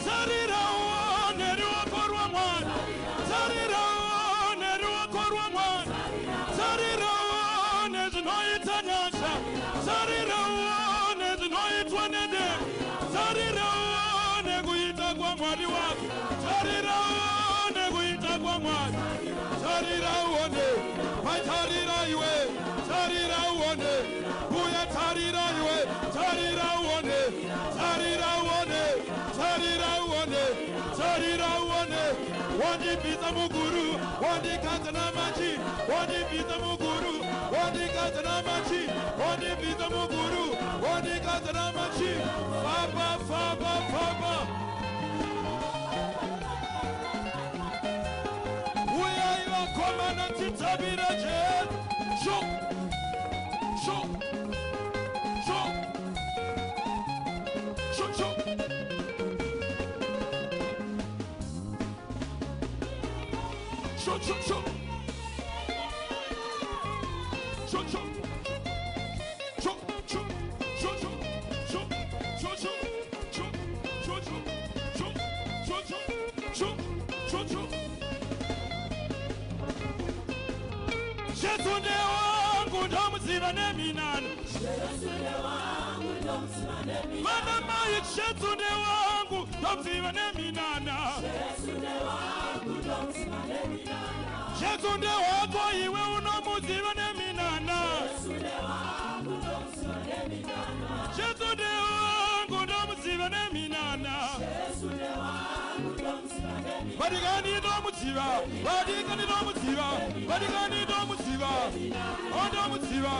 Tarira uone ruoko rwa Mwana. Tarira uone ruoko rwa Mwana. Tarira uone zvinoita nyasha. Tarira uone zvinoitwa nedemo. Tarira uone kuita kwaMwari wako. Tarira uone kuita kwaMwari. Tarira uone. Tarira iwe. Tarira uone. Buya tarira iwe. Tarira uone. Tarira uone. Tarira uone. Tarira uone. Wandipinza muguru. Wandikadza namachi. Wandipinza muguru. Wandikadza namachi. Wandipinza muguru. Wandikadza namachi. Faba, faba, faba. Uyai vakomana titabira Jesu. Shoo. Shoo. Shoo. Shoo, shoo. Shoo, shoo, shoo. Shoo, shoo. Shoo, shoo. Shoo, shoo. Shoo, shoo, shoo. Shoo, shoo, shoo. Shoo, shoo, shoo. Shoo, shoo, shoo. Jesu ndiye wangu ndomuziva neminano. Mana mai Jesu ndiye wangu ndomuziva neminana. Jesu ndiye wako iwe unomuziva neminana. Jesu ndiye wangu ndomuziva neminana. Badigani ndomuziva. Badigani ndomuziva. Badigani ndomuziva. Ondomuziva.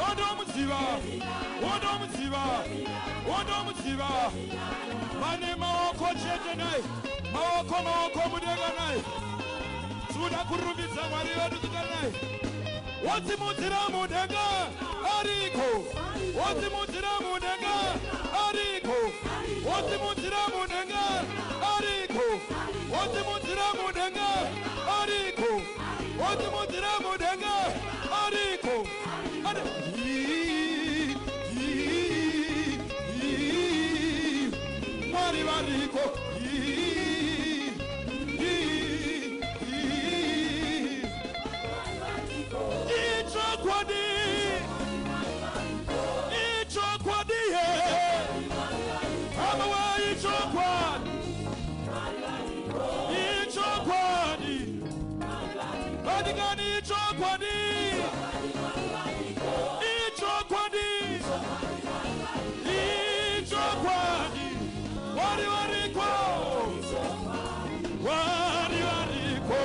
Ondomuziva. Ondomuziva. Ondomuziva. Mane maoko chete naye. Maoko mudenga naye. Suda kurumbidza Mwari wedu tuka naye. Wotsimudzira mudenga ariko. Wotsimudzira mudenga ariko. Wotsimudzira mudenga ariko. Wotsimudzira mudenga ariko. Wotsimudzira mudenga ariko. Mwari variko. Ichokwadi. Ichokwadi he. Amawa ichokwadi. Ichokwadi. Badigani ichokwadi. Ichokwadi. Ichokwadi. Wari wariko. Wari wariko.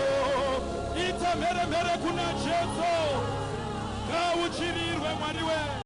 Ita mere mere kuna Jesu. Gauchirirwe Mwari we.